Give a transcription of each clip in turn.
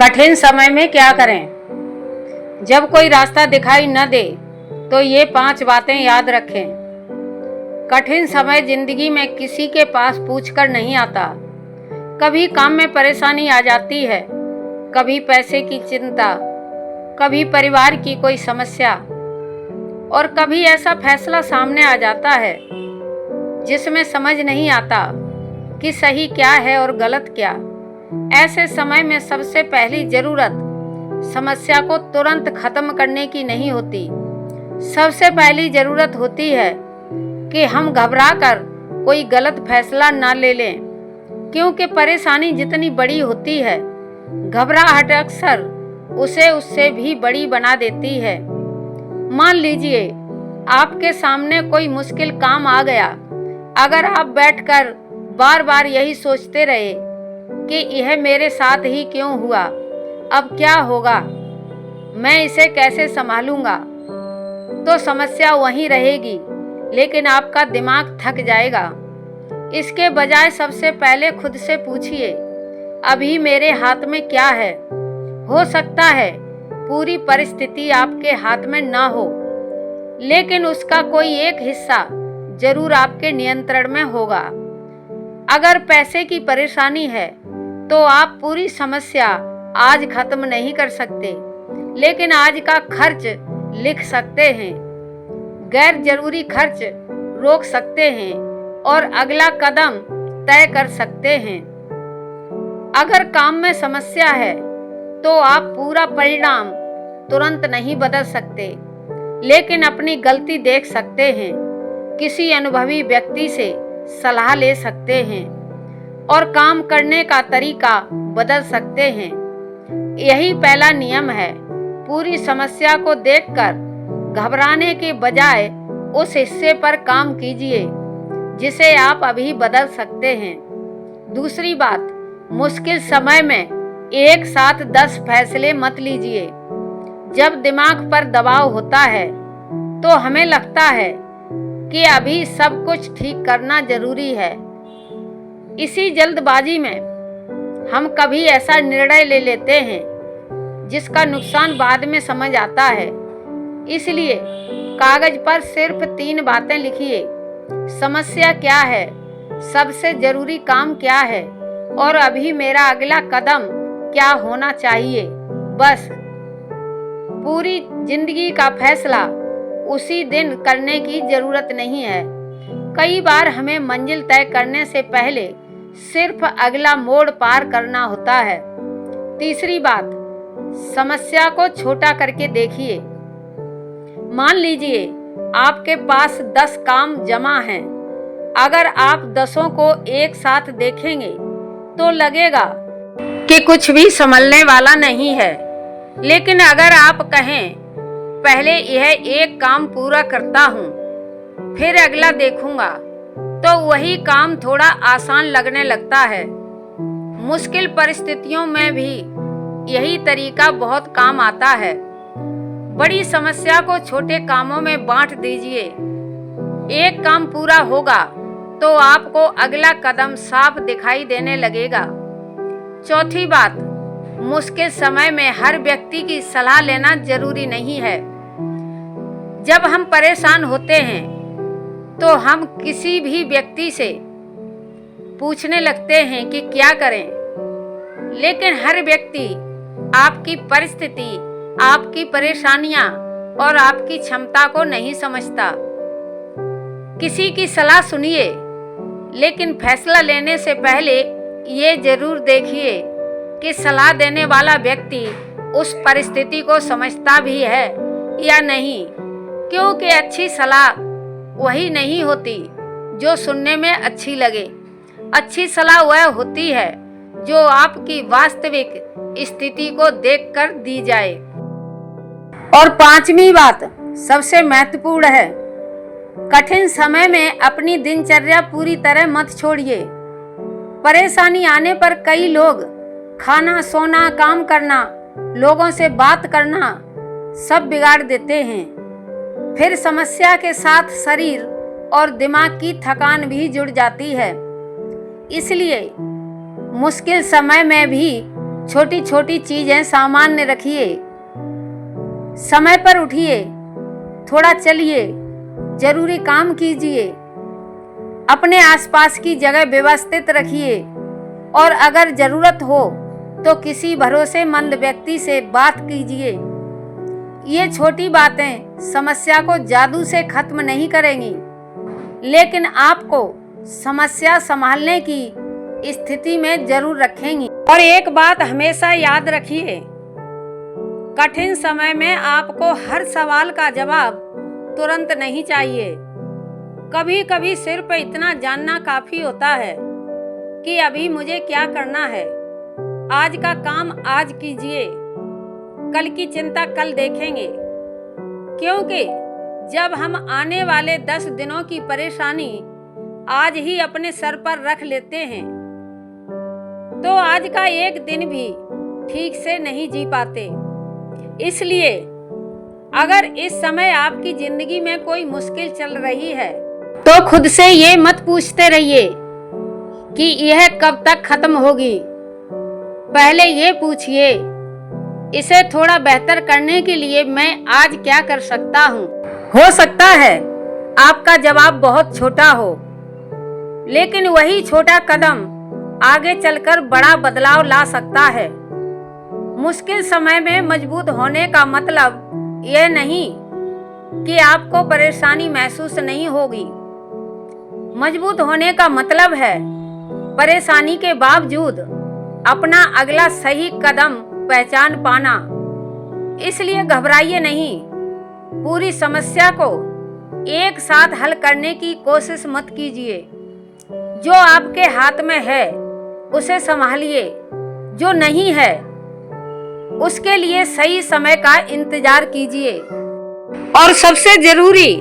कठिन समय में क्या करें? जब कोई रास्ता दिखाई न दे तो ये 5 बातें याद रखें। कठिन समय जिंदगी में किसी के पास पूछकर नहीं आता। कभी काम में परेशानी आ जाती है, कभी पैसे की चिंता, कभी परिवार की कोई समस्या और कभी ऐसा फैसला सामने आ जाता है जिसमें समझ नहीं आता कि सही क्या है और गलत क्या। ऐसे समय में सबसे पहली जरूरत समस्या को तुरंत खत्म करने की नहीं होती। सबसे पहली जरूरत होती है कि हम घबराकर कोई गलत फैसला ना ले लें, क्योंकि परेशानी जितनी बड़ी होती है, घबराहट अक्सर उसे उससे भी बड़ी बना देती है। मान लीजिए आपके सामने कोई मुश्किल काम आ गया। अगर आप बैठकर बार बार यही सोचते रहे कि यह मेरे साथ ही क्यों हुआ, अब क्या होगा, मैं इसे कैसे संभालूंगा, तो समस्या वहीं रहेगी, लेकिन आपका दिमाग थक जाएगा। इसके बजाय सबसे पहले खुद से पूछिए, अभी मेरे हाथ में क्या है। हो सकता है पूरी परिस्थिति आपके हाथ में ना हो, लेकिन उसका कोई एक हिस्सा जरूर आपके नियंत्रण में होगा। अगर पैसे की परेशानी है तो आप पूरी समस्या आज खत्म नहीं कर सकते, लेकिन आज का खर्च लिख सकते हैं, गैर जरूरी खर्च रोक सकते हैं और अगला कदम तय कर सकते हैं। अगर काम में समस्या है तो आप पूरा परिणाम तुरंत नहीं बदल सकते, लेकिन अपनी गलती देख सकते हैं, किसी अनुभवी व्यक्ति से सलाह ले सकते हैं और काम करने का तरीका बदल सकते हैं। यही पहला नियम है। पूरी समस्या को देखकर घबराने के बजाय उस हिस्से पर काम कीजिए जिसे आप अभी बदल सकते हैं। दूसरी बात, मुश्किल समय में एक साथ 10 फैसले मत लीजिए। जब दिमाग पर दबाव होता है तो हमें लगता है कि अभी सब कुछ ठीक करना जरूरी है। इसी जल्दबाजी में हम कभी ऐसा निर्णय ले लेते हैं जिसका नुकसान बाद में समझ आता है। इसलिए कागज पर सिर्फ 3 बातें लिखिए। समस्या क्या है, सबसे जरूरी काम क्या है और अभी मेरा अगला कदम क्या होना चाहिए। बस पूरी जिंदगी का फैसला उसी दिन करने की जरूरत नहीं है। कई बार हमें मंजिल तय करने से पहले सिर्फ अगला मोड़ पार करना होता है। तीसरी बात, समस्या को छोटा करके देखिए। मान लीजिए आपके पास 10 काम जमा हैं। अगर आप 10 को एक साथ देखेंगे तो लगेगा कि कुछ भी संभलने वाला नहीं है, लेकिन अगर आप कहें पहले यह एक काम पूरा करता हूँ, फिर अगला देखूंगा, तो वही काम थोड़ा आसान लगने लगता है। मुश्किल परिस्थितियों में भी यही तरीका बहुत काम आता है। बड़ी समस्या को छोटे कामों में बांट दीजिए। एक काम पूरा होगा तो आपको अगला कदम साफ दिखाई देने लगेगा। चौथी बात, मुश्किल समय में हर व्यक्ति की सलाह लेना जरूरी नहीं है। जब हम परेशान होते हैं तो हम किसी भी व्यक्ति से पूछने लगते हैं कि क्या करें, लेकिन हर व्यक्ति आपकी परिस्थिति, आपकी परेशानियां और आपकी क्षमता को नहीं समझता। किसी की सलाह सुनिए, लेकिन फैसला लेने से पहले ये जरूर देखिए कि सलाह देने वाला व्यक्ति उस परिस्थिति को समझता भी है या नहीं, क्योंकि अच्छी सलाह वही नहीं होती जो सुनने में अच्छी लगे। अच्छी सलाह वह होती है जो आपकी वास्तविक स्थिति को देखकर दी जाए। और 5वीं बात सबसे महत्वपूर्ण है, कठिन समय में अपनी दिनचर्या पूरी तरह मत छोड़िए। परेशानी आने पर कई लोग खाना, सोना, काम करना, लोगों से बात करना सब बिगाड़ देते हैं। फिर समस्या के साथ शरीर और दिमाग की थकान भी जुड़ जाती है। इसलिए मुश्किल समय में भी छोटी छोटी चीजें सामान्य रखिए, समय पर उठिए, थोड़ा चलिए, जरूरी काम कीजिए, अपने आसपास की जगह व्यवस्थित रखिए और अगर जरूरत हो तो किसी भरोसेमंद व्यक्ति से बात कीजिए। ये छोटी बातें समस्या को जादू से खत्म नहीं करेंगी, लेकिन आपको समस्या संभालने की स्थिति में जरूर रखेंगी। और एक बात हमेशा याद रखिए, कठिन समय में आपको हर सवाल का जवाब तुरंत नहीं चाहिए। कभी कभी सिर्फ इतना जानना काफी होता है कि अभी मुझे क्या करना है। आज का काम आज कीजिए, कल की चिंता कल देखेंगे, क्योंकि जब हम आने वाले 10 दिनों की परेशानी आज ही अपने सर पर रख लेते हैं तो आज का एक दिन भी ठीक से नहीं जी पाते। इसलिए अगर इस समय आपकी जिंदगी में कोई मुश्किल चल रही है तो खुद से ये मत पूछते रहिए कि यह कब तक खत्म होगी। पहले ये पूछिए, इसे थोड़ा बेहतर करने के लिए मैं आज क्या कर सकता हूँ। हो सकता है आपका जवाब बहुत छोटा हो, लेकिन वही छोटा कदम आगे चलकर बड़ा बदलाव ला सकता है। मुश्किल समय में मजबूत होने का मतलब यह नहीं कि आपको परेशानी महसूस नहीं होगी। मजबूत होने का मतलब है परेशानी के बावजूद अपना अगला सही कदम पहचान पाना। इसलिए घबराइए नहीं, पूरी समस्या को एक साथ हल करने की कोशिश मत कीजिए। जो आपके हाथ में है उसे संभालिए, जो नहीं है उसके लिए सही समय का इंतजार कीजिए। और सबसे जरूरी,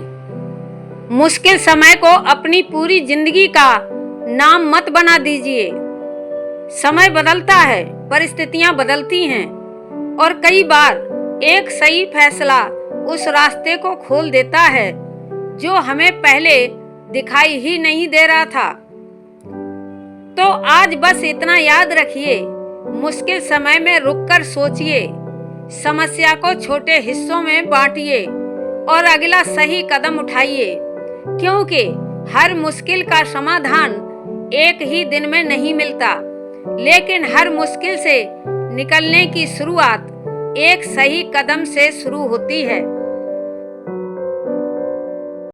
मुश्किल समय को अपनी पूरी जिंदगी का नाम मत बना दीजिए। समय बदलता है, परिस्थितियां बदलती हैं और कई बार एक सही फैसला उस रास्ते को खोल देता है जो हमें पहले दिखाई ही नहीं दे रहा था। तो आज बस इतना याद रखिए, मुश्किल समय में रुककर सोचिए, समस्या को छोटे हिस्सों में बांटिए और अगला सही कदम उठाइए, क्योंकि हर मुश्किल का समाधान एक ही दिन में नहीं मिलता, लेकिन हर मुश्किल से निकलने की शुरुआत एक सही कदम से शुरू होती है।